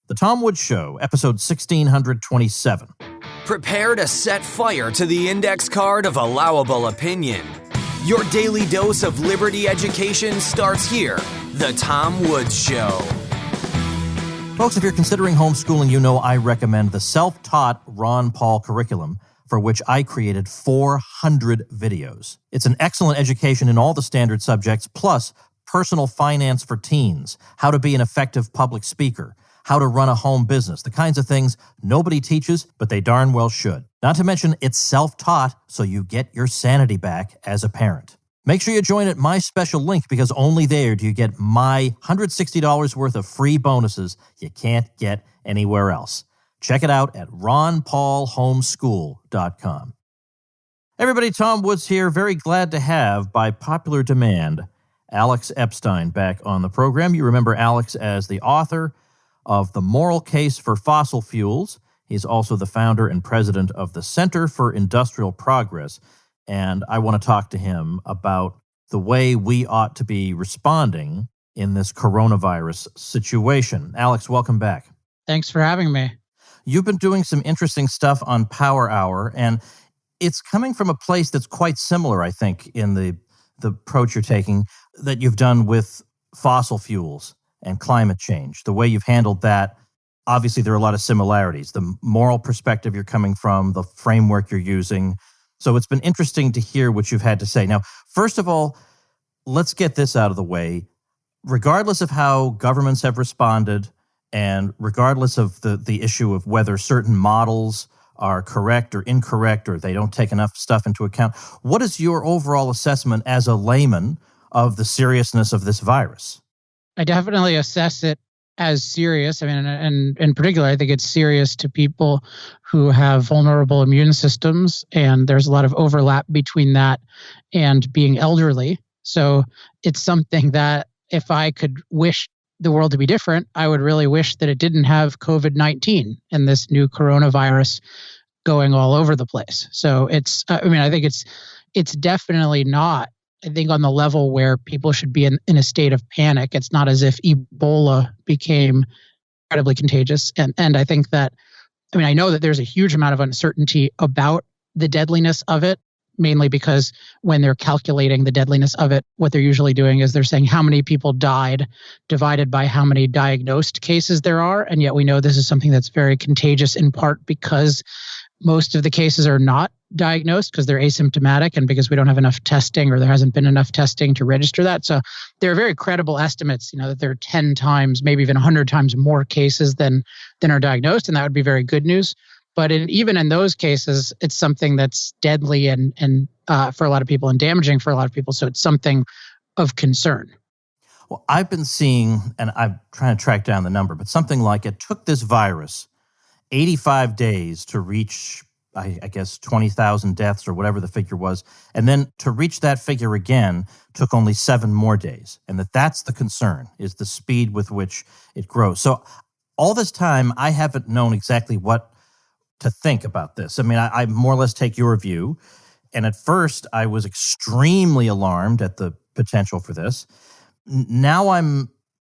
The Tom Woods Show, episode 1627. Prepare to set fire to the index card of allowable opinion. Your daily dose of liberty education starts here. The Tom Woods Show. Folks, if you're considering homeschooling, you know I recommend the self-taught Ron Paul curriculum, for which I created 400 videos. It's an excellent education in all the standard subjects, plus personal finance for teens, how to be an effective public speaker, how to run a home business, the kinds of things nobody teaches, but they darn well should. Not to mention, it's self-taught, so you get your sanity back as a parent. Make sure you join at my special link, because only there do you get my $160 worth of free bonuses you can't get anywhere else. Check it out at ronpaulhomeschool.com. Everybody, Tom Woods here. Very glad to have, by popular demand, Alex Epstein back on the program. You remember Alex as the author of The Moral Case for Fossil Fuels. He's also the founder and president of the Center for Industrial Progress. And I want to talk to him about the way we ought to be responding in this coronavirus situation. Alex, welcome back. Thanks for having me. You've been doing some interesting stuff on Power Hour, and it's coming from a place that's quite similar, I think, in the approach you're taking that you've done with fossil fuels and climate change. The way you've handled that, obviously there are a lot of similarities. The moral perspective you're coming from, the framework you're using. So it's been interesting to hear what you've had to say. Now, first of all, let's get this out of the way. Regardless of how governments have responded, and regardless of the issue of whether certain models are correct or incorrect, or they don't take enough stuff into account, what is your overall assessment as a layman of the seriousness of this virus? I definitely assess it as serious. I mean, and in particular, I think it's serious to people who have vulnerable immune systems, and there's a lot of overlap between that and being elderly. So it's something that if I could wish the world to be different, I would really wish that it didn't have COVID-19 and this new coronavirus going all over the place. So I think it's definitely not, I think, on the level where people should be in a state of panic. It's not as if Ebola became incredibly contagious. And I think that, I know that there's a huge amount of uncertainty about the deadliness of it, mainly because when they're calculating the deadliness of it, what they're usually doing is they're saying how many people died divided by how many diagnosed cases there are. And yet we know this is something that's very contagious, in part because most of the cases are not diagnosed because they're asymptomatic and because we don't have enough testing, or there hasn't been enough testing to register that. So there are very credible estimates, that there are 10 times, maybe even 100 times more cases than are diagnosed. And that would be very good news. But even in those cases, it's something that's deadly and for a lot of people and damaging for a lot of people. So it's something of concern. Well, I've been seeing, and I'm trying to track down the number, but something like it took this virus 85 days to reach, I guess, 20,000 deaths or whatever the figure was. And then to reach that figure again took only 7 more days. And that's the concern, is the speed with which it grows. So all this time, I haven't known exactly what to think about this. I more or less take your view. And at first, I was extremely alarmed at the potential for this. Now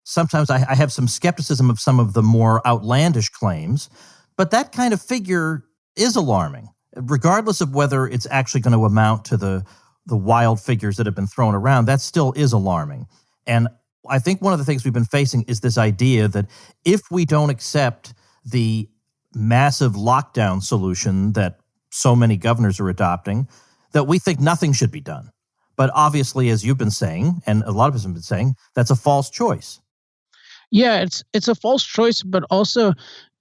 sometimes I have some skepticism of some of the more outlandish claims. But that kind of figure is alarming, regardless of whether it's actually going to amount to the wild figures that have been thrown around. That still is alarming. And I think one of the things we've been facing is this idea that if we don't accept the massive lockdown solution that so many governors are adopting, that we think nothing should be done. But obviously, as you've been saying, and a lot of us have been saying, that's a false choice. Yeah, it's a false choice, but also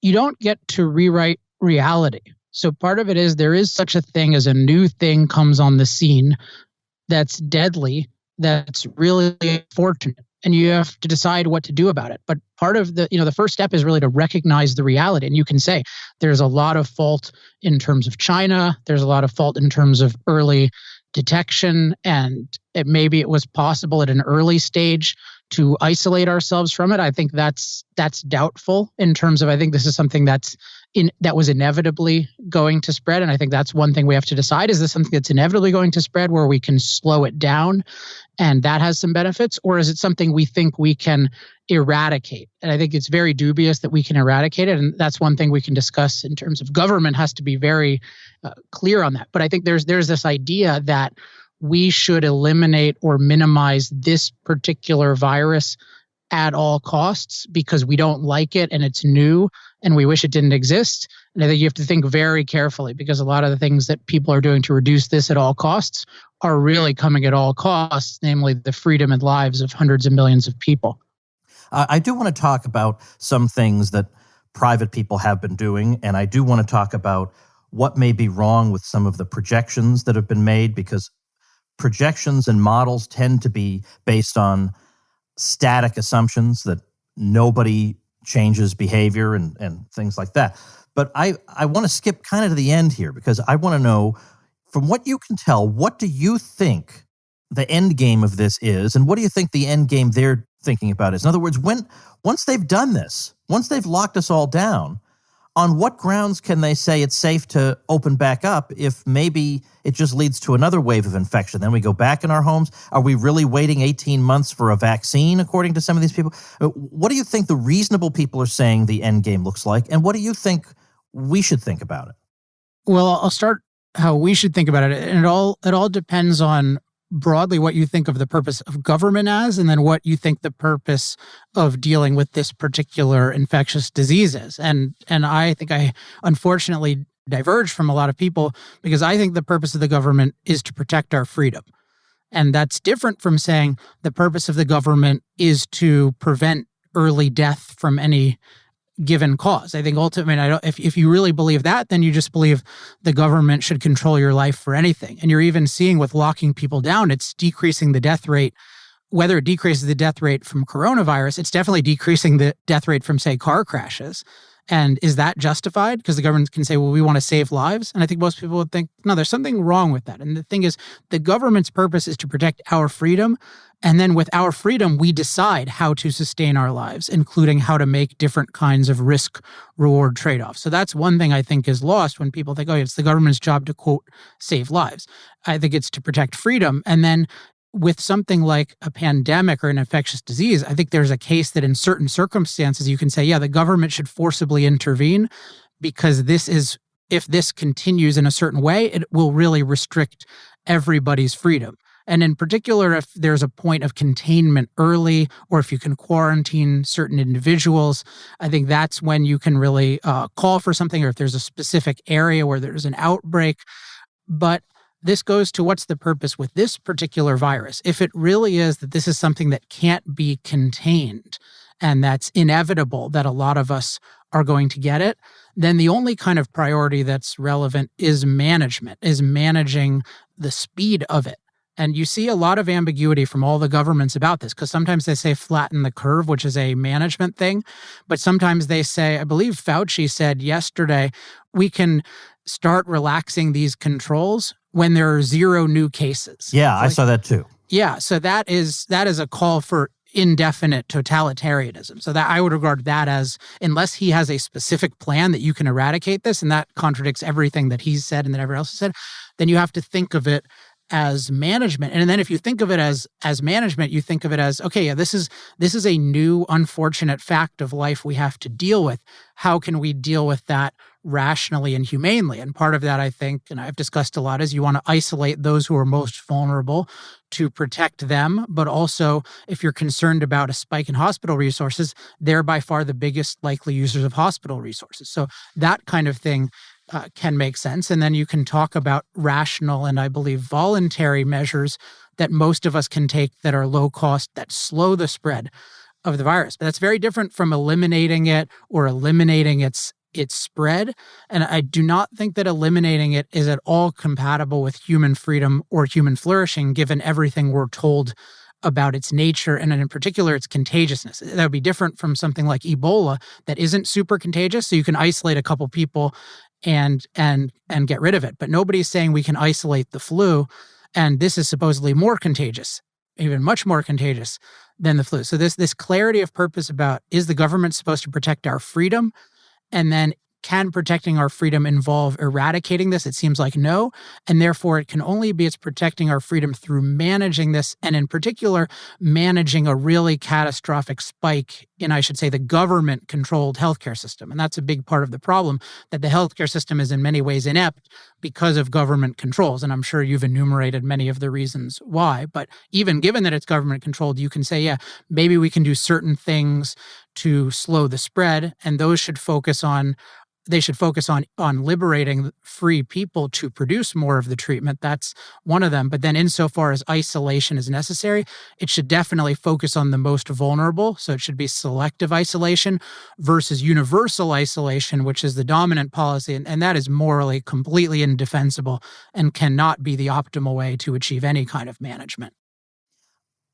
you don't get to rewrite reality. So part of it is there is such a thing as a new thing comes on the scene that's deadly, that's really unfortunate, and you have to decide what to do about it. But part of the first step is really to recognize the reality. And you can say there's a lot of fault in terms of China, there's a lot of fault in terms of early detection, and maybe it was possible at an early stage to isolate ourselves from it. I think that's doubtful in terms of, I think this is something that was inevitably going to spread. And I think that's one thing we have to decide. Is this something that's inevitably going to spread where we can slow it down and that has some benefits? Or is it something we think we can eradicate? And I think it's very dubious that we can eradicate it. And that's one thing we can discuss in terms of government has to be very clear on that. But I think there's this idea that we should eliminate or minimize this particular virus at all costs because we don't like it and it's new and we wish it didn't exist. And I think you have to think very carefully because a lot of the things that people are doing to reduce this at all costs are really coming at all costs, namely the freedom and lives of hundreds of millions of people. I do want to talk about some things that private people have been doing, and I do want to talk about what may be wrong with some of the projections that have been made, because projections and models tend to be based on static assumptions that nobody changes behavior and things like that. But I want to skip kind of to the end here because I want to know, from what you can tell, what do you think the end game of this is, and what do you think the end game they're thinking about is? In other words, once they've done this, once they've locked us all down, on what grounds can they say it's safe to open back up if maybe it just leads to another wave of infection? Then we go back in our homes. Are we really waiting 18 months for a vaccine, according to some of these people? What do you think the reasonable people are saying the end game looks like, and what do you think we should think about it? Well, I'll start how we should think about it. And it all depends on broadly what you think of the purpose of government as, and then what you think the purpose of dealing with this particular infectious disease is. And I think I unfortunately diverge from a lot of people because I think the purpose of the government is to protect our freedom. And that's different from saying the purpose of the government is to prevent early death from any given cause. I think ultimately, if you really believe that, then you just believe the government should control your life for anything. And you're even seeing with locking people down, it's decreasing the death rate. Whether it decreases the death rate from coronavirus, it's definitely decreasing the death rate from, say, car crashes. And is that justified? Because the government can say, well, we want to save lives. And I think most people would think, no, there's something wrong with that. And the thing is, the government's purpose is to protect our freedom. And then with our freedom, we decide how to sustain our lives, including how to make different kinds of risk-reward trade-offs. So that's one thing I think is lost when people think, oh, it's the government's job to, quote, save lives. I think it's to protect freedom. And then with something like a pandemic or an infectious disease, I think there's a case that in certain circumstances you can say, yeah, the government should forcibly intervene because if this continues in a certain way, it will really restrict everybody's freedom. And in particular, if there's a point of containment early, or if you can quarantine certain individuals, I think that's when you can really call for something, or if there's a specific area where there's an outbreak. But this goes to what's the purpose with this particular virus. If it really is that this is something that can't be contained and that's inevitable that a lot of us are going to get it, then the only kind of priority that's relevant is management, is managing the speed of it. And you see a lot of ambiguity from all the governments about this, because sometimes they say flatten the curve, which is a management thing. But sometimes they say, I believe Fauci said yesterday, we can start relaxing these controls when there are 0 new cases. Yeah, I saw that too. Yeah, so that is a call for indefinite totalitarianism. So that I would regard that as, unless he has a specific plan that you can eradicate this, and that contradicts everything that he's said and that everyone else has said, then you have to think of it as management. And then if you think of it as management, you think of it as, okay, yeah, this is a new unfortunate fact of life we have to deal with. How can we deal with that rationally and humanely? And part of that, I think, and I've discussed a lot, is you want to isolate those who are most vulnerable to protect them. But also, if you're concerned about a spike in hospital resources, they're by far the biggest likely users of hospital resources. So that kind of thing can make sense. And then you can talk about rational and I believe voluntary measures that most of us can take that are low cost, that slow the spread of the virus. But that's very different from eliminating it or eliminating its spread. And I do not think that eliminating it is at all compatible with human freedom or human flourishing, given everything we're told about its nature and in particular its contagiousness. That would be different from something like Ebola that isn't super contagious. So you can isolate a couple people and get rid of it. But nobody's saying we can isolate the flu, and this is supposedly more contagious, even much more contagious than the flu. So this clarity of purpose about, is the government supposed to protect our freedom? And then can protecting our freedom involve eradicating this? It seems like no. And therefore, it can only be it's protecting our freedom through managing this, and in particular, managing a really catastrophic spike in, I should say, the government-controlled healthcare system. And that's a big part of the problem, that the healthcare system is in many ways inept because of government controls. And I'm sure you've enumerated many of the reasons why. But even given that it's government-controlled, you can say, yeah, maybe we can do certain things to slow the spread, and those should focus on liberating free people to produce more of the treatment. That's one of them. But then insofar as isolation is necessary, it should definitely focus on the most vulnerable. So it should be selective isolation versus universal isolation, which is the dominant policy. And that is morally completely indefensible and cannot be the optimal way to achieve any kind of management.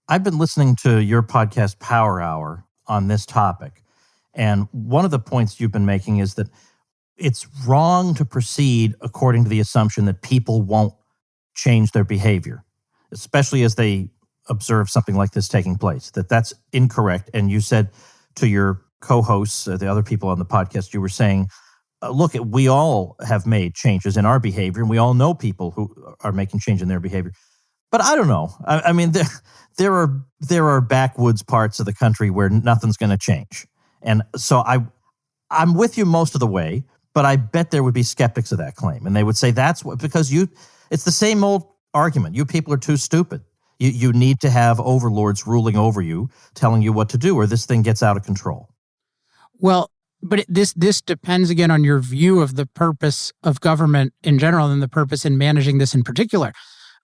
I've been listening to your podcast, Power Hour, on this topic. And one of the points you've been making is that it's wrong to proceed according to the assumption that people won't change their behavior, especially as they observe something like this taking place, that's incorrect. And you said to your co-hosts, the other people on the podcast, you were saying, look, we all have made changes in our behavior, and we all know people who are making change in their behavior. But I don't know. I mean, there are backwoods parts of the country where nothing's going to change. And so I'm with you most of the way, but I bet there would be skeptics of that claim. And they would say it's the same old argument. You people are too stupid. You need to have overlords ruling over you, telling you what to do, or this thing gets out of control. Well, but this depends, again, on your view of the purpose of government in general and the purpose in managing this in particular.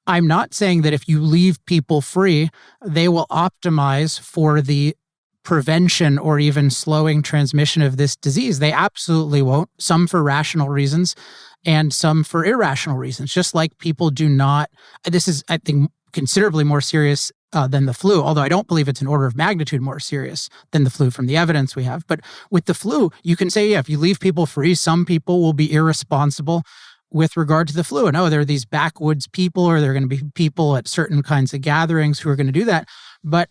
I'm not saying that if you leave people free, they will optimize for the prevention or even slowing transmission of this disease. They absolutely won't, some for rational reasons and some for irrational reasons, just like people do not. This is, I think, considerably more serious than the flu, although I don't believe it's an order of magnitude more serious than the flu from the evidence we have. But with the flu, you can say, yeah, if you leave people free, some people will be irresponsible with regard to the flu. And there are these backwoods people, or there are going to be people at certain kinds of gatherings who are going to do that. But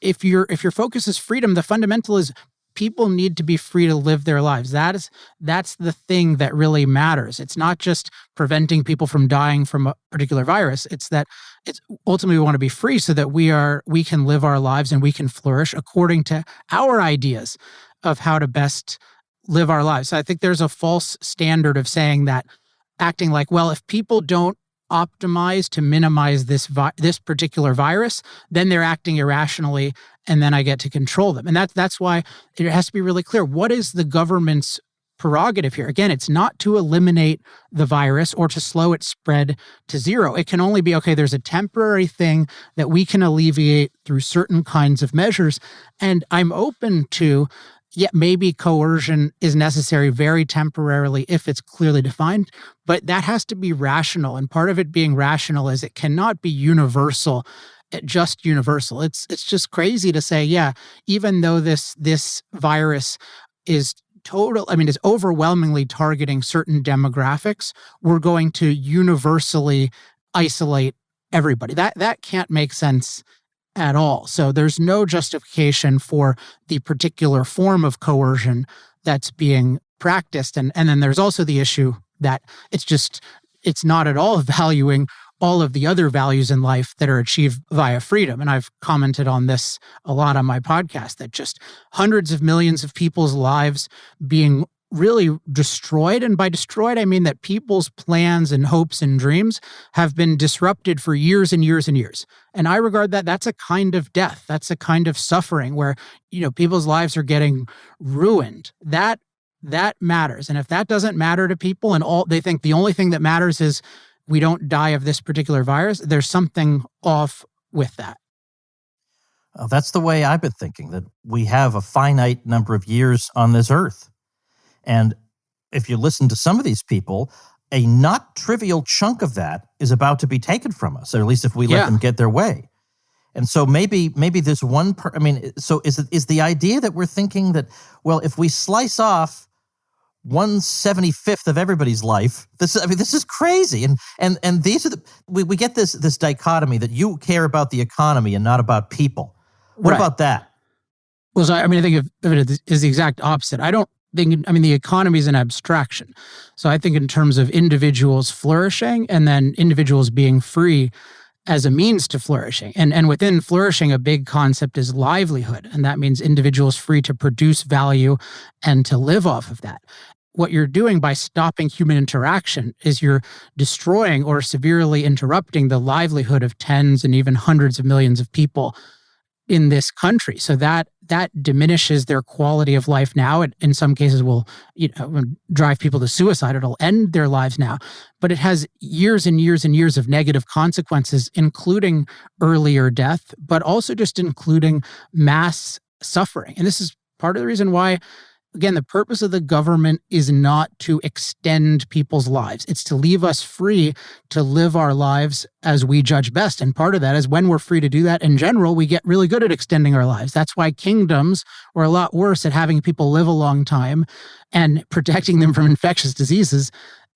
if your focus is freedom, the fundamental is people need to be free to live their lives. That's the thing that really matters. It's not just preventing people from dying from a particular virus. It's ultimately we want to be free so that we can live our lives and we can flourish according to our ideas of how to best live our lives. So I think there's a false standard of saying that, acting like, well, if people don't optimize to minimize this particular virus, then they're acting irrationally, and then I get to control them. And that's why it has to be really clear. What is the government's prerogative here? Again, it's not to eliminate the virus or to slow its spread to zero. It can only be, okay, there's a temporary thing that we can alleviate through certain kinds of measures. And I'm open to, maybe coercion is necessary very temporarily if it's clearly defined, but that has to be rational. And part of it being rational is it cannot be universal, just universal. It's just crazy to say, even though this virus is overwhelmingly targeting certain demographics, we're going to universally isolate everybody. That can't make sense at all. So there's no justification for the particular form of coercion that's being practiced. And then there's also the issue that it's not at all valuing all of the other values in life that are achieved via freedom. And I've commented on this a lot on my podcast, that just hundreds of millions of people's lives being really destroyed. And by destroyed, I mean that people's plans and hopes and dreams have been disrupted for years and years and years. And I regard that's a kind of death. That's a kind of suffering where, people's lives are getting ruined. That matters. And if that doesn't matter to people and they think the only thing that matters is we don't die of this particular virus, there's something off with that. That's the way I've been thinking, that we have a finite number of years on this earth. And if you listen to some of these people, a not trivial chunk of that is about to be taken from us, or at least if we let them get their way. And so maybe this one, so is the idea that we're thinking that, well, if we slice off 1/75th of everybody's life, this is crazy. And these are we get this dichotomy that you care about the economy and not about people. What about that? Well, so I think of it as the exact opposite. I don't think, I mean, the economy is an abstraction. So I think in terms of individuals flourishing and then individuals being free as a means to flourishing. And within flourishing, a big concept is livelihood. And that means individuals free to produce value and to live off of that. What you're doing by stopping human interaction is you're destroying or severely interrupting the livelihood of tens and even hundreds of millions of people in this country. So that diminishes their quality of life now. It in some cases will drive people to suicide. It'll end their lives now. But it has years and years and years of negative consequences, including earlier death, but also just including mass suffering. And this is part of the reason why, again, the purpose of the government is not to extend people's lives. It's to leave us free to live our lives as we judge best. And part of that is when we're free to do that, in general, we get really good at extending our lives. That's why kingdoms were a lot worse at having people live a long time and protecting them from infectious diseases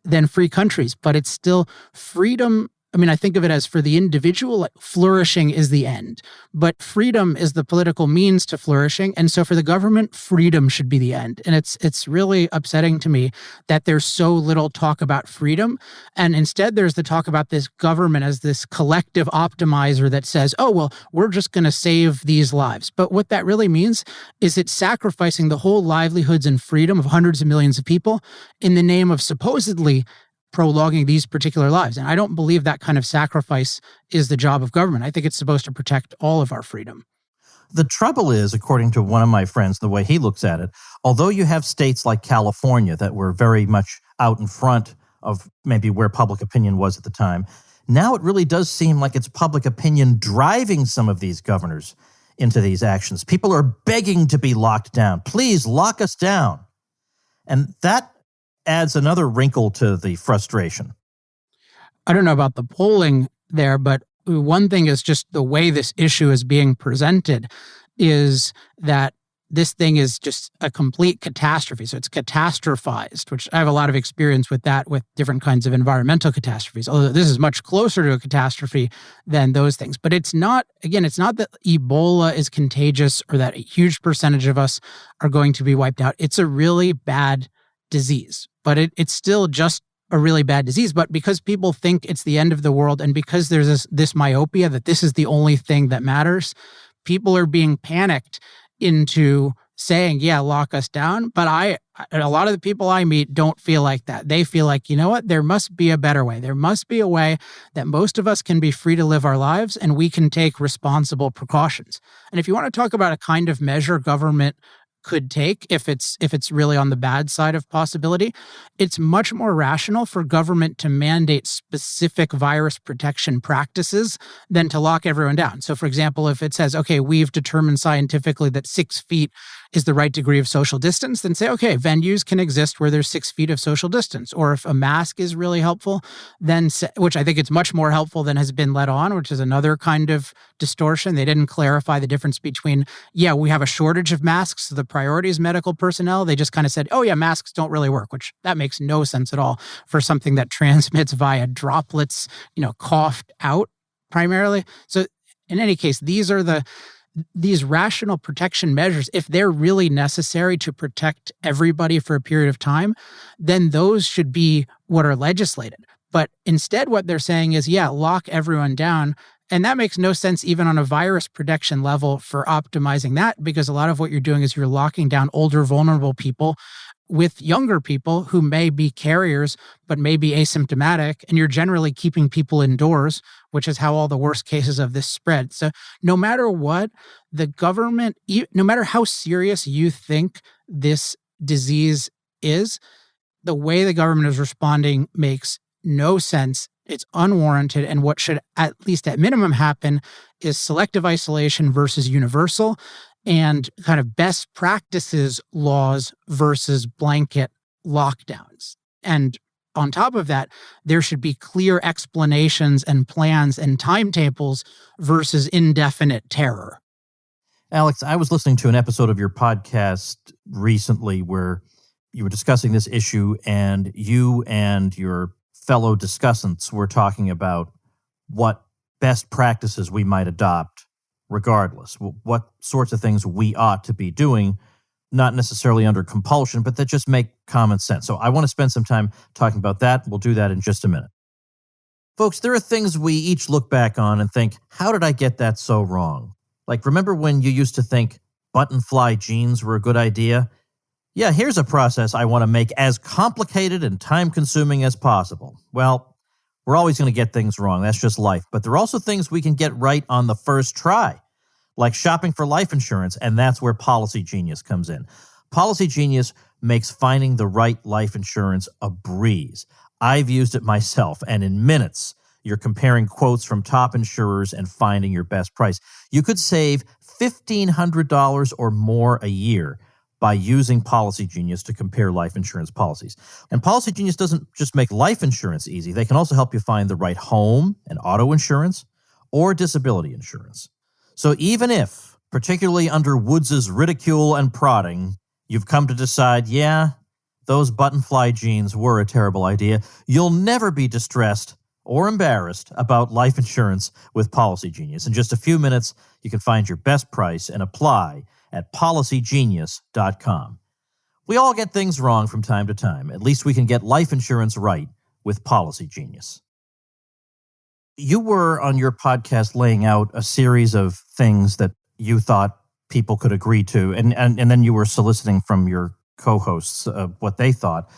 than free countries. But it's still freedom. I mean, I think of it as for the individual, like flourishing is the end, but freedom is the political means to flourishing. And so for the government, freedom should be the end. And it's really upsetting to me that there's so little talk about freedom. And instead there's the talk about this government as this collective optimizer that says, oh, well, we're just going to save these lives. But what that really means is it's sacrificing the whole livelihoods and freedom of hundreds of millions of people in the name of supposedly prolonging these particular lives. And I don't believe that kind of sacrifice is the job of government. I think it's supposed to protect all of our freedom. The trouble is, according to one of my friends, the way he looks at it, although you have states like California that were very much out in front of maybe where public opinion was at the time, now it really does seem like it's public opinion driving some of these governors into these actions. People are begging to be locked down. Please lock us down. And that adds another wrinkle to the frustration. I don't know about the polling there, but one thing is just the way this issue is being presented is that this thing is just a complete catastrophe. So it's catastrophized, which I have a lot of experience with that with different kinds of environmental catastrophes, although this is much closer to a catastrophe than those things. But it's not that Ebola is contagious or that a huge percentage of us are going to be wiped out. It's a really bad disease, but it's still just a really bad disease. But because people think it's the end of the world and because there's this myopia that this is the only thing that matters, people are being panicked into saying, yeah, lock us down. But a lot of the people I meet don't feel like that. They feel like, you know what, there must be a better way. There must be a way that most of us can be free to live our lives and we can take responsible precautions. And if you want to talk about a kind of measure government could take if it's really on the bad side of possibility, it's much more rational for government to mandate specific virus protection practices than to lock everyone down. So for example, if it says, okay, we've determined scientifically that 6 feet is the right degree of social distance, then say, okay, venues can exist where there's 6 feet of social distance. Or if a mask is really helpful, then, which I think it's much more helpful than has been let on, which is another kind of distortion. They didn't clarify the difference between, yeah, we have a shortage of masks, so the priority is medical personnel. They just kind of said, oh yeah, masks don't really work, which that makes no sense at all for something that transmits via droplets, coughed out primarily. So in any case, these rational protection measures, if they're really necessary to protect everybody for a period of time, then those should be what are legislated. But instead, what they're saying is, yeah, lock everyone down. And that makes no sense even on a virus protection level for optimizing that, because a lot of what you're doing is you're locking down older, vulnerable people with younger people who may be carriers but may be asymptomatic, and you're generally keeping people indoors, which is how all the worst cases of this spread. So no matter what, the government, no matter how serious you think this disease is, the way the government is responding makes no sense. It's unwarranted, and what should at least at minimum happen is selective isolation versus universal, and kind of best practices laws versus blanket lockdowns. And on top of that, there should be clear explanations and plans and timetables versus indefinite terror. Alex, I was listening to an episode of your podcast recently where you were discussing this issue, and you and your fellow discussants were talking about what best practices we might adopt regardless, what sorts of things we ought to be doing not necessarily under compulsion, but that just make common sense. So I want to spend some time talking about that. We'll do that in just a minute. Folks, there are things we each look back on and think, how did I get that so wrong? Like, remember when you used to think button-fly jeans were a good idea? Yeah, here's a process I want to make as complicated and time-consuming as possible. Well, we're always going to get things wrong. That's just life. But there are also things we can get right on the first try, like shopping for life insurance, and that's where Policy Genius comes in. Policy Genius makes finding the right life insurance a breeze. I've used it myself, and in minutes, you're comparing quotes from top insurers and finding your best price. You could save $1,500 or more a year by using Policy Genius to compare life insurance policies. And Policy Genius doesn't just make life insurance easy. They can also help you find the right home and auto insurance or disability insurance. So even if, particularly under Woods' ridicule and prodding, you've come to decide, yeah, those button-fly jeans were a terrible idea, you'll never be distressed or embarrassed about life insurance with Policy Genius. In just a few minutes, you can find your best price and apply at policygenius.com. We all get things wrong from time to time. At least we can get life insurance right with Policy Genius. You were on your podcast laying out a series of things that you thought people could agree to, and then you were soliciting from your co-hosts what they thought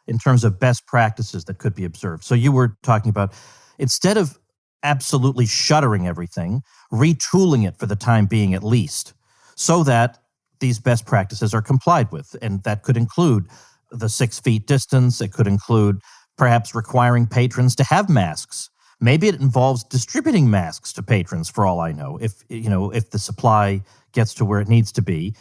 in terms of best practices that could be observed. So you were talking about, instead of absolutely shuttering everything, retooling it for the time being at least, so that these best practices are complied with. And that could include the 6 feet distance. It could include perhaps requiring patrons to have masks. Maybe it involves distributing masks to patrons, for all I know, if the supply gets to where it needs to be.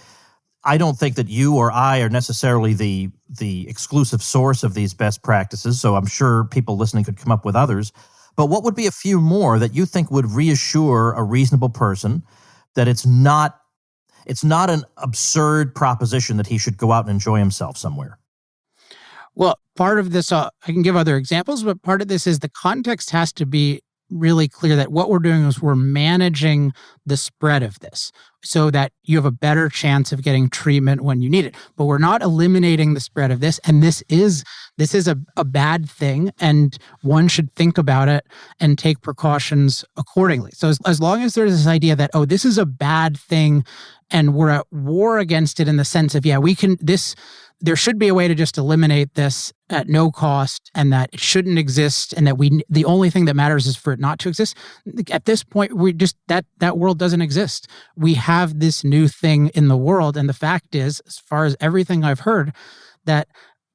I don't think that you or I are necessarily the exclusive source of these best practices, so I'm sure people listening could come up with others. But what would be a few more that you think would reassure a reasonable person that it's not an absurd proposition that he should go out and enjoy himself somewhere? Well, part of this, I can give other examples, but part of this is the context has to be really clear that what we're doing is we're managing the spread of this so that you have a better chance of getting treatment when you need it. But we're not eliminating the spread of this. And this is a bad thing, and one should think about it and take precautions accordingly. So as long as there's this idea that, oh, this is a bad thing and we're at war against it in the sense of, there should be a way to just eliminate this at no cost, and that it shouldn't exist, and that the only thing that matters is for it not to exist. At this point, that world doesn't exist. We have this new thing in the world, and the fact is, as far as everything I've heard, that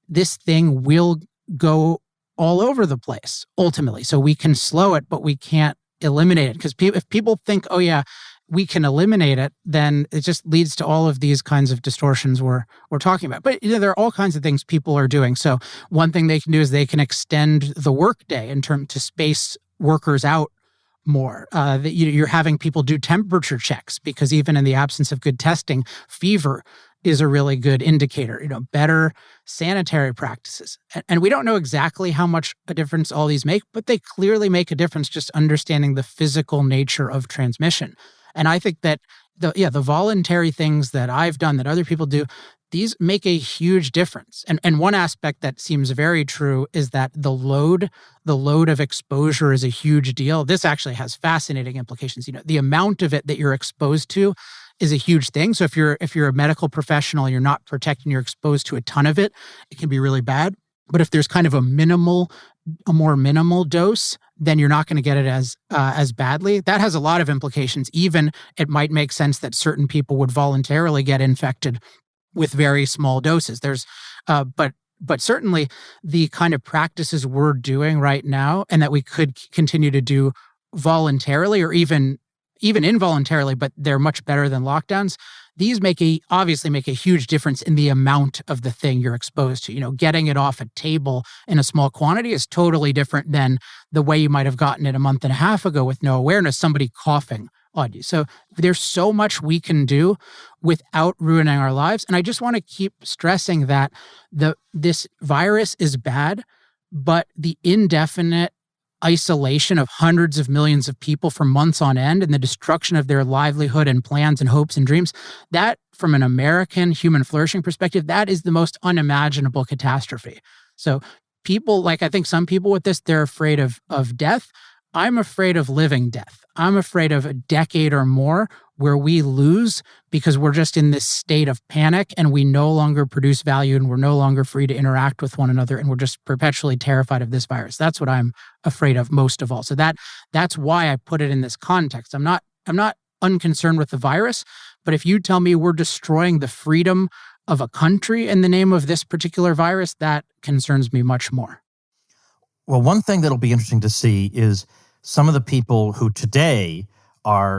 this thing will go all over the place ultimately. So we can slow it, but we can't eliminate it. Because if people think, oh yeah, we can eliminate it, then it just leads to all of these kinds of distortions we're talking about. But there are all kinds of things people are doing. So one thing they can do is they can extend the workday in terms to space workers out more. You're having people do temperature checks, because even in the absence of good testing, fever is a really good indicator. Better sanitary practices. And we don't know exactly how much a difference all these make, but they clearly make a difference just understanding the physical nature of transmission. And I think that the voluntary things that I've done that other people do, these make a huge difference. And one aspect that seems very true is that the load of exposure is a huge deal. This actually has fascinating implications. The amount of it that you're exposed to is a huge thing. So if you're a medical professional and you're not protecting, you're exposed to a ton of it, it can be really bad. But if there's kind of a more minimal dose, then you're not going to get it as badly. That has a lot of implications. Even it might make sense that certain people would voluntarily get infected with very small doses. But certainly the kind of practices we're doing right now, and that we could continue to do voluntarily or even involuntarily, but they're much better than lockdowns. These obviously make a huge difference in the amount of the thing you're exposed to. Getting it off a table in a small quantity is totally different than the way you might have gotten it a month and a half ago with no awareness, somebody coughing on you. So there's so much we can do without ruining our lives. And I just want to keep stressing that this virus is bad, but the indefinite isolation of hundreds of millions of people for months on end and the destruction of their livelihood and plans and hopes and dreams, that, from an American human flourishing perspective, that is the most unimaginable catastrophe. So people, like, I think some people with this, they're afraid of death. I'm afraid of living death. I'm afraid of a decade or more where we lose because we're just in this state of panic and we no longer produce value and we're no longer free to interact with one another and we're just perpetually terrified of this virus. That's what I'm afraid of most of all. So that's why I put it in this context. I'm not unconcerned with the virus, but if you tell me we're destroying the freedom of a country in the name of this particular virus, that concerns me much more. Well, one thing that'll be interesting to see is some of the people who today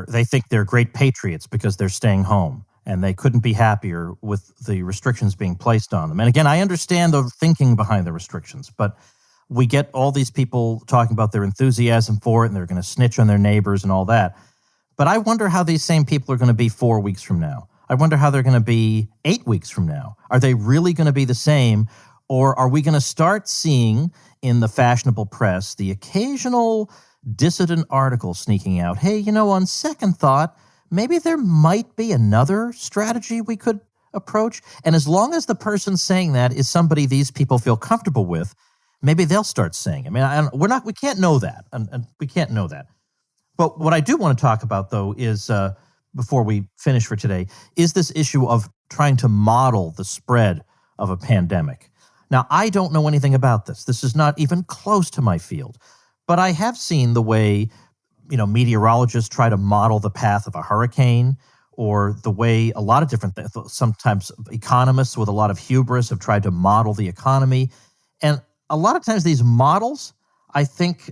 they think they're great patriots because they're staying home and they couldn't be happier with the restrictions being placed on them. And again, I understand the thinking behind the restrictions, but we get all these people talking about their enthusiasm for it and they're going to snitch on their neighbors and all that. But I wonder how these same people are going to be 4 weeks from now. I wonder how they're going to be 8 weeks from now. Are they really going to be the same? Or are we going to start seeing in the fashionable press the occasional dissident article sneaking out? Hey, on second thought, maybe there might be another strategy we could approach. And as long as the person saying that is somebody these people feel comfortable with, maybe they'll start saying. I mean, we can't know that, and we can't know that. But what I do want to talk about, though, is before we finish for today, is this issue of trying to model the spread of a pandemic. Now, I don't know anything about this. This is not even close to my field. But I have seen the way, meteorologists try to model the path of a hurricane, or the way a lot of different things, sometimes economists with a lot of hubris have tried to model the economy. And a lot of times these models, I think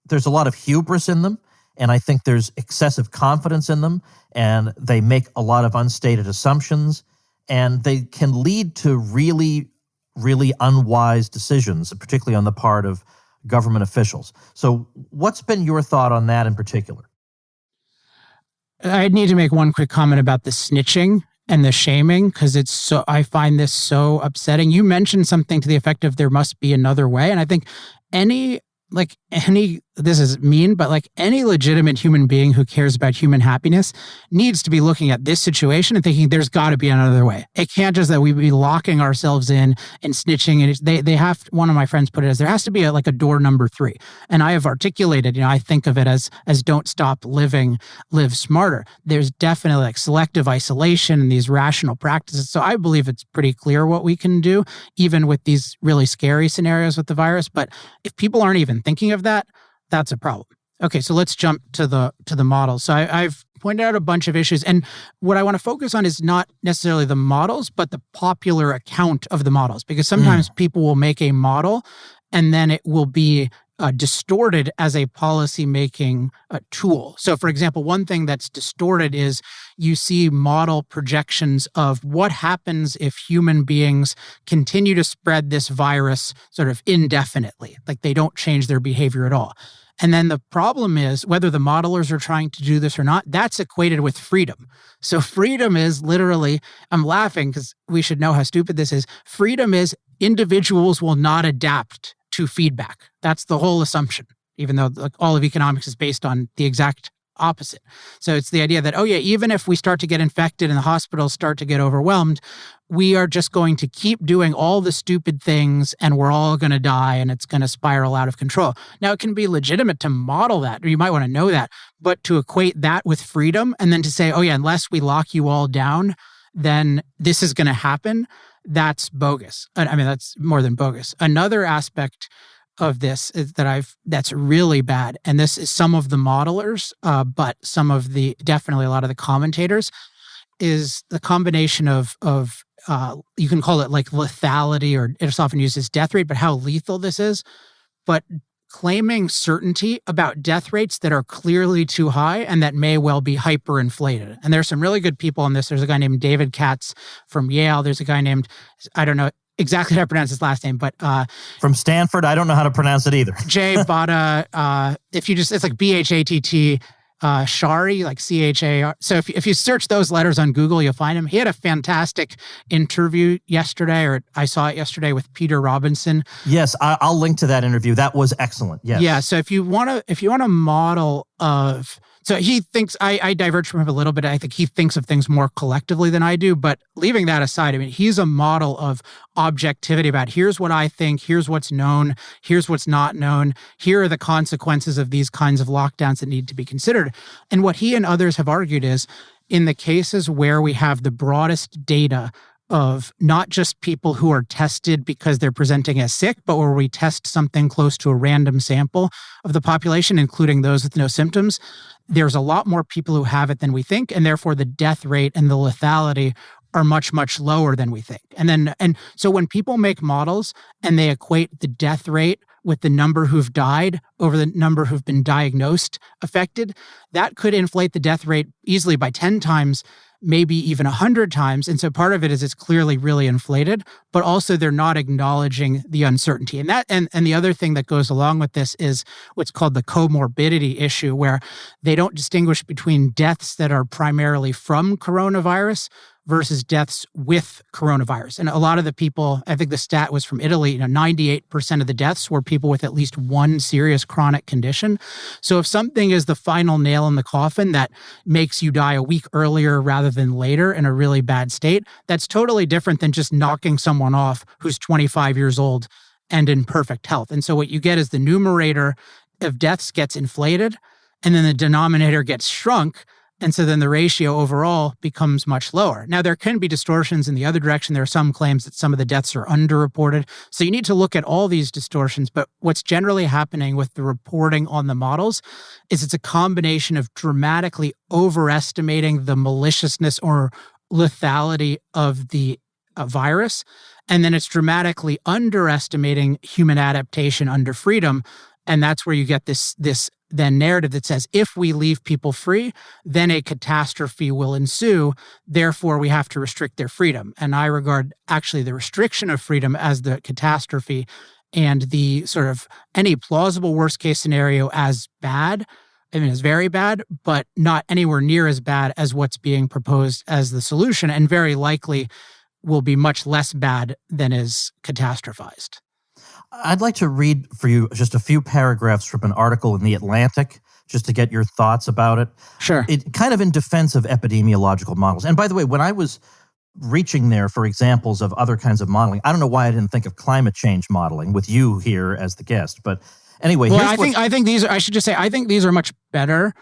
there's a lot of hubris in them, and I think there's excessive confidence in them, and they make a lot of unstated assumptions, and they can lead to really, really unwise decisions, particularly on the part of government officials. So what's been your thought on that in particular? I need to make one quick comment about the snitching and the shaming, because I find this so upsetting. You mentioned something to the effect of there must be another way. And I think this is mean, but any legitimate human being who cares about human happiness needs to be looking at this situation and thinking there's got to be another way. It can't just that we be locking ourselves in and snitching. And they have, one of my friends put it as, there has to be a door number 3. And I have articulated, I think of it as don't stop living, live smarter. There's definitely selective isolation and these rational practices. So I believe it's pretty clear what we can do, even with these really scary scenarios with the virus. But if people aren't even thinking of that, that's a problem. Okay, so let's jump to the models. So I've pointed out a bunch of issues, and what I want to focus on is not necessarily the models, but the popular account of the models, because sometimes people will make a model and then it will be distorted as a policy-making tool. So, for example, one thing that's distorted is you see model projections of what happens if human beings continue to spread this virus sort of indefinitely, like they don't change their behavior at all. And then the problem is, whether the modelers are trying to do this or not, that's equated with freedom. So freedom is literally, I'm laughing because we should know how stupid this is. Freedom is individuals will not adapt to feedback. That's the whole assumption, even though all of economics is based on the exact opposite. So it's the idea that, even if we start to get infected and the hospitals start to get overwhelmed, we are just going to keep doing all the stupid things and we're all going to die and it's going to spiral out of control. Now, it can be legitimate to model that, or you might want to know that, but to equate that with freedom and then to say, unless we lock you all down, then this is going to happen, that's bogus. I mean, that's more than bogus. Another aspect of this is that's really bad, and this is some of the modelers, but definitely a lot of the commentators, is the combination of you can call it lethality, or it's often used as death rate, but how lethal this is, but claiming certainty about death rates that are clearly too high and that may well be hyperinflated. And there's some really good people on this. There's a guy named David Katz from Yale. There's a guy named, I don't know exactly how to pronounce his last name, but from Stanford, I don't know how to pronounce it either. Jay Bhatta, it's like Bhatt, Shari, like CHAR. So if you search those letters on Google, you'll find him. He had a fantastic interview yesterday, or I saw it yesterday with Peter Robinson. Yes, I'll link to that interview. That was excellent. Yes. Yeah. So if you want a model of, so he thinks, I diverge from him a little bit. I think he thinks of things more collectively than I do, but leaving that aside, I mean, he's a model of objectivity about here's what I think, here's what's known, here's what's not known, here are the consequences of these kinds of lockdowns that need to be considered. And what he and others have argued is in the cases where we have the broadest data of not just people who are tested because they're presenting as sick, but where we test something close to a random sample of the population, including those with no symptoms, there's a lot more people who have it than we think, and therefore the death rate and the lethality are much, much lower than we think. And so when people make models and they equate the death rate with the number who've died over the number who've been diagnosed affected, that could inflate the death rate easily by 10 times, maybe even 100 times. And so part of it is it's clearly really inflated, but also they're not acknowledging the uncertainty. And the other thing that goes along with this is what's called the comorbidity issue, where they don't distinguish between deaths that are primarily from coronavirus versus deaths with coronavirus. And a lot of the people, I think the stat was from Italy, 98% of the deaths were people with at least one serious chronic condition. So if something is the final nail in the coffin that makes you die a week earlier rather than later in a really bad state, that's totally different than just knocking someone off who's 25 years old and in perfect health. And so what you get is the numerator of deaths gets inflated, and then the denominator gets shrunk. And so then the ratio overall becomes much lower. Now, there can be distortions in the other direction. There are some claims that some of the deaths are underreported. So you need to look at all these distortions. But what's generally happening with the reporting on the models is it's a combination of dramatically overestimating the maliciousness or lethality of the virus. And then it's dramatically underestimating human adaptation under freedom. And that's where you get this then narrative that says, if we leave people free, then a catastrophe will ensue. Therefore, we have to restrict their freedom. And I regard actually the restriction of freedom as the catastrophe, and the sort of any plausible worst case scenario as bad. I mean, it's very bad, but not anywhere near as bad as what's being proposed as the solution, and very likely will be much less bad than is catastrophized. I'd like to read for you just a few paragraphs from an article in The Atlantic, just to get your thoughts about it. Sure. It kind of in defense of epidemiological models. And by the way, when I was reaching there for examples of other kinds of modeling, I don't know why I didn't think of climate change modeling with you here as the guest. But anyway, well, I think these are, I should just say, I think these are much better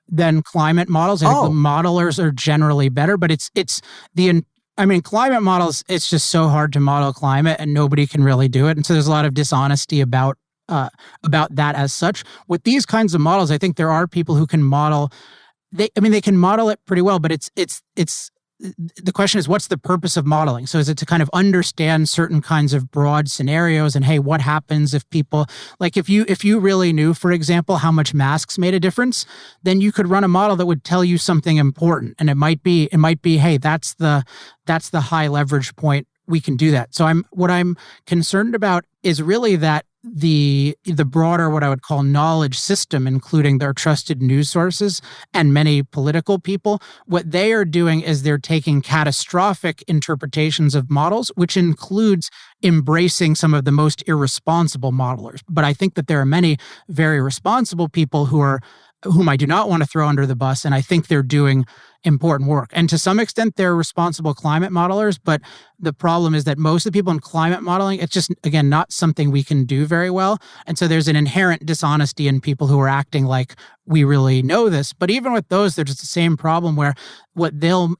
than climate models. I think the modelers are generally better, but climate models, it's just so hard to model climate and nobody can really do it. And so there's a lot of dishonesty about that as such. With these kinds of models, I think there are people who can model, they can model it pretty well, but it's the question is, what's the purpose of modeling? So is it to kind of understand certain kinds of broad scenarios and, hey, what happens if people, like if you really knew, for example, how much masks made a difference, then you could run a model that would tell you something important. And it might be, hey, that's the high leverage point. We can do that. So what I'm concerned about is really that the broader, what I would call knowledge system, including their trusted news sources and many political people, what they are doing is they're taking catastrophic interpretations of models, which includes embracing some of the most irresponsible modelers. But I think that there are many very responsible people whom I do not want to throw under the bus, and I think they're doing important work. And to some extent, they're responsible climate modelers, but the problem is that most of the people in climate modeling, it's just, again, not something we can do very well. And so there's an inherent dishonesty in people who are acting like we really know this. But even with those, there's just the same problem where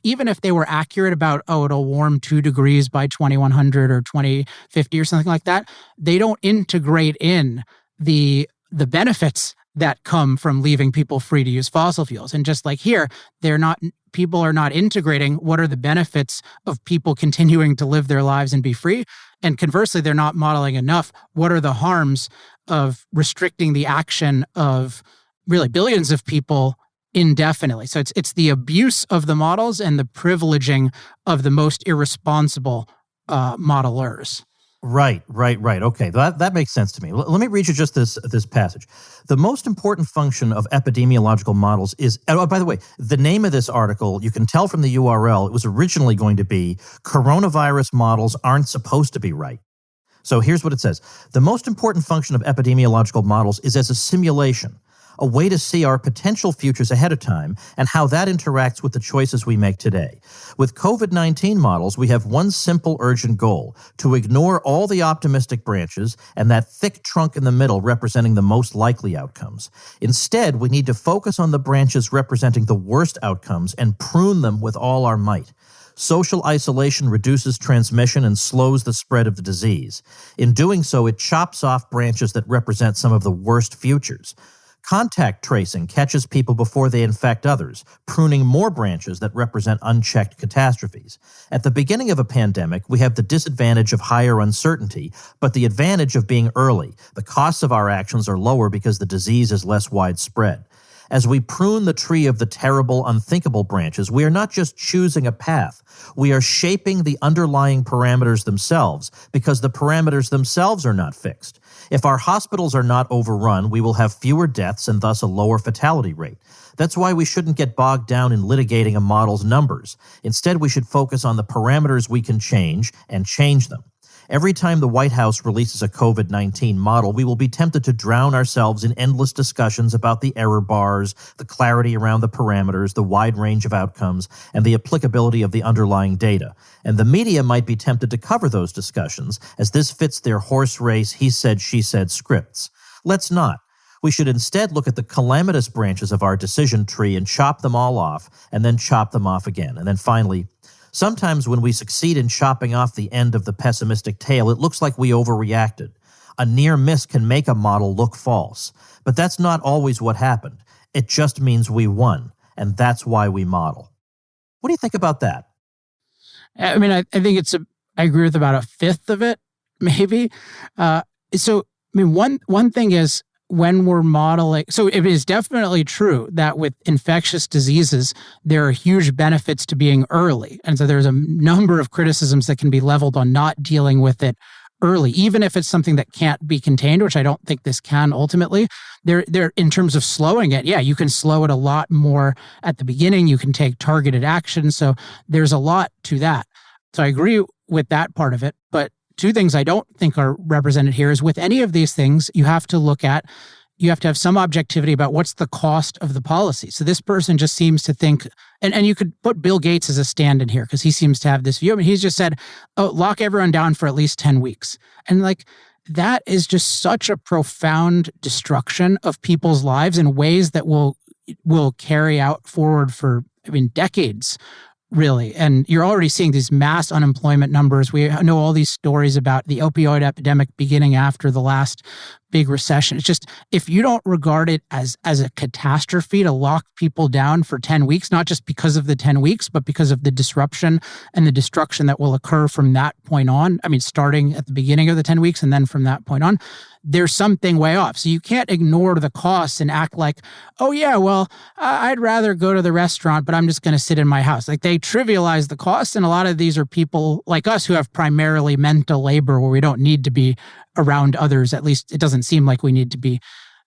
even if they were accurate about, it'll warm 2 degrees by 2100 or 2050 or something like that, they don't integrate in the benefits that come from leaving people free to use fossil fuels. And just like here, people are not integrating what are the benefits of people continuing to live their lives and be free. And conversely, they're not modeling enough what are the harms of restricting the action of really billions of people indefinitely. So it's the abuse of the models and the privileging of the most irresponsible modelers. Right. Okay, that makes sense to me. Let me read you just this passage. The most important function of epidemiological models is, oh, by the way, the name of this article, you can tell from the URL, it was originally going to be Coronavirus Models Aren't Supposed to Be Right. So here's what it says. The most important function of epidemiological models is as a simulation, a way to see our potential futures ahead of time and how that interacts with the choices we make today. With COVID-19 models, we have one simple, urgent goal: to ignore all the optimistic branches and that thick trunk in the middle representing the most likely outcomes. Instead, we need to focus on the branches representing the worst outcomes and prune them with all our might. Social isolation reduces transmission and slows the spread of the disease. In doing so, it chops off branches that represent some of the worst futures. Contact tracing catches people before they infect others, pruning more branches that represent unchecked catastrophes. At the beginning of a pandemic, we have the disadvantage of higher uncertainty, but the advantage of being early. The costs of our actions are lower because the disease is less widespread. As we prune the tree of the terrible, unthinkable branches, we are not just choosing a path. We are shaping the underlying parameters themselves because the parameters themselves are not fixed. If our hospitals are not overrun, we will have fewer deaths and thus a lower fatality rate. That's why we shouldn't get bogged down in litigating a model's numbers. Instead, we should focus on the parameters we can change and change them. Every time the White House releases a COVID-19 model, we will be tempted to drown ourselves in endless discussions about the error bars, the clarity around the parameters, the wide range of outcomes, and the applicability of the underlying data. And the media might be tempted to cover those discussions, as this fits their horse race, he said, she said scripts. Let's not. We should instead look at the calamitous branches of our decision tree and chop them all off, and then chop them off again. And then finally, sometimes when we succeed in chopping off the end of the pessimistic tail, it looks like we overreacted. A near miss can make a model look false, but that's not always what happened. It just means we won, and that's why we model. What do you think about that? I mean, I think I agree with about a fifth of it, maybe. One thing is, when we're modeling, so it is definitely true that with infectious diseases, there are huge benefits to being early. And so there's a number of criticisms that can be leveled on not dealing with it early, even if it's something that can't be contained, which I don't think this can ultimately. There, in terms of slowing it, yeah, you can slow it a lot more at the beginning. You can take targeted action. So there's a lot to that. So I agree with that part of it. But two things I don't think are represented here is with any of these things, you have to have some objectivity about what's the cost of the policy. So this person just seems to think, and you could put Bill Gates as a stand in here because he seems to have this view. I mean, he's just said, oh, lock everyone down for at least 10 weeks. And that is just such a profound destruction of people's lives in ways that will carry out forward for, decades. Really. And you're already seeing these mass unemployment numbers. We know all these stories about the opioid epidemic beginning after the last big recession. It's just, if you don't regard it as a catastrophe to lock people down for 10 weeks, not just because of the 10 weeks, but because of the disruption and the destruction that will occur from that point on. I mean, starting at the beginning of the 10 weeks and then from that point on, there's something way off. So you can't ignore the costs and act like, oh yeah, well, I'd rather go to the restaurant, but I'm just going to sit in my house. Like, they trivialize the costs. And a lot of these are people like us who have primarily mental labor where we don't need to be around others. At least it doesn't seem like we need to be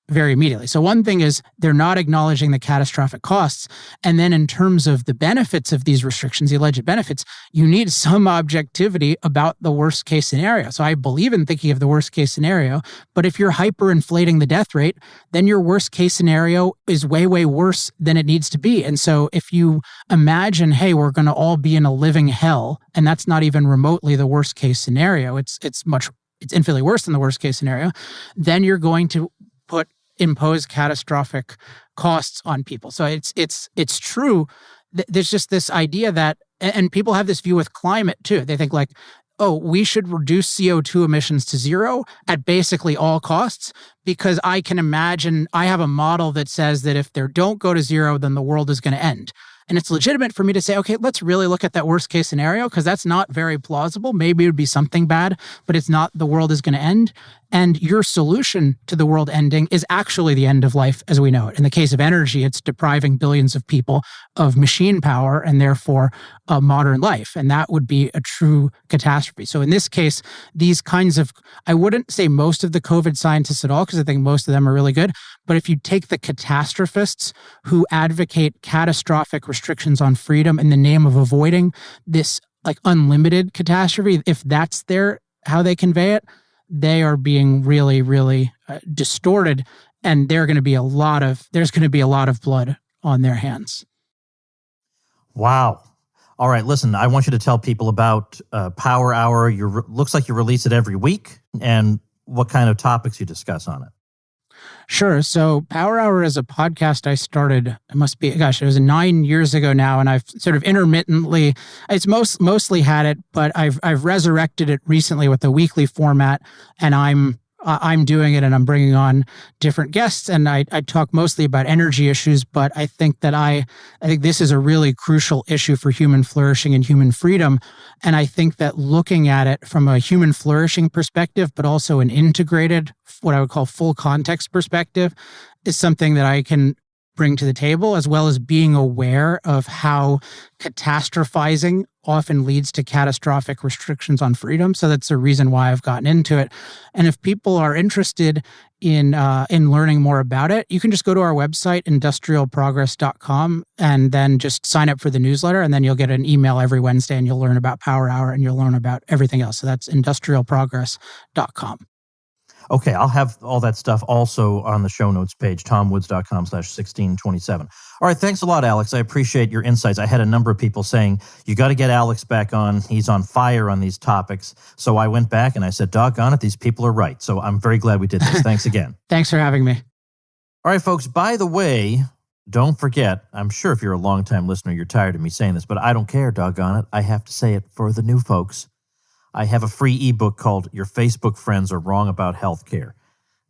very immediately. So one thing is they're not acknowledging the catastrophic costs. And then in terms of the benefits of these restrictions, the alleged benefits, you need some objectivity about the worst case scenario. So I believe in thinking of the worst case scenario, but if you're hyperinflating the death rate, then your worst case scenario is way, way worse than it needs to be. And so if you imagine, hey, we're going to all be in a living hell, and that's not even remotely the worst case scenario, it's infinitely worse than the worst case scenario, then you're going to impose catastrophic costs on people. So it's true. There's just this idea that, and people have this view with climate too. They think like, oh, we should reduce CO2 emissions to zero at basically all costs, because I can imagine, I have a model that says that if they don't go to zero, then the world is going to end. And it's legitimate for me to say, okay, let's really look at that worst case scenario, because that's not very plausible. Maybe it would be something bad, but it's not the world is going to end. And your solution to the world ending is actually the end of life as we know it. In the case of energy, it's depriving billions of people of machine power and therefore modern life. And that would be a true catastrophe. So in this case, these kinds of, I wouldn't say most of the COVID scientists at all, because I think most of them are really good. But if you take the catastrophists who advocate catastrophic restrictions on freedom in the name of avoiding this like unlimited catastrophe, if that's how they convey it, they are being really, really distorted, and there's going to be a lot of blood on their hands. Wow. All right, listen, I want you to tell people about Power Hour. Looks like you release it every week, and what kind of topics you discuss on it. Sure. So Power Hour is a podcast I started, it was 9 years ago now, and I've sort of intermittently, it's mostly had it, but I've resurrected it recently with a weekly format, and I'm doing it, and I'm bringing on different guests, and I talk mostly about energy issues, but I think this is a really crucial issue for human flourishing and human freedom. And I think that looking at it from a human flourishing perspective, but also an integrated, what I would call full context perspective, is something that I can bring to the table, as well as being aware of how catastrophizing often leads to catastrophic restrictions on freedom. So that's the reason why I've gotten into it. And if people are interested in learning more about it, you can just go to our website, industrialprogress.com, and then just sign up for the newsletter. And then you'll get an email every Wednesday, and you'll learn about Power Hour, and you'll learn about everything else. So that's industrialprogress.com. Okay, I'll have all that stuff also on the show notes page, tomwoods.com/1627. All right, thanks a lot, Alex. I appreciate your insights. I had a number of people saying, you got to get Alex back on. He's on fire on these topics. So I went back and I said, doggone it, these people are right. So I'm very glad we did this. Thanks again. Thanks for having me. All right, folks, by the way, don't forget, I'm sure if you're a longtime listener, you're tired of me saying this, but I don't care, doggone it. I have to say it for the new folks. I have a free ebook called Your Facebook Friends Are Wrong About Healthcare.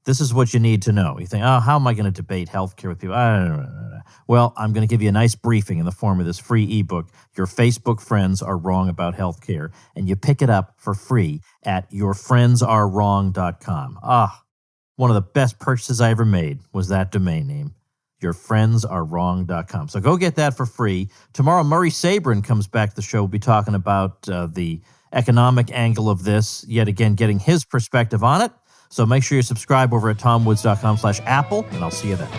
This is what you need to know. You think, how am I going to debate healthcare with people? I don't know. Well, I'm going to give you a nice briefing in the form of this free ebook, Your Facebook Friends Are Wrong About Healthcare, and you pick it up for free at yourfriendsarewrong.com. One of the best purchases I ever made was that domain name, yourfriendsarewrong.com. So go get that for free. Tomorrow, Murray Sabrin comes back to the show. We'll be talking about the economic angle of this, yet again, getting his perspective on it. So make sure you subscribe over at tomwoods.com/Apple, and I'll see you then.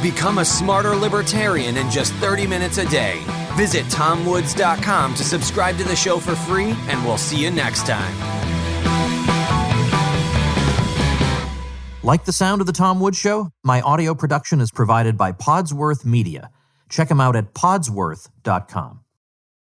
Become a smarter libertarian in just 30 minutes a day. Visit tomwoods.com to subscribe to the show for free, and we'll see you next time. Like the sound of The Tom Woods Show? My audio production is provided by Podsworth Media. Check them out at podsworth.com.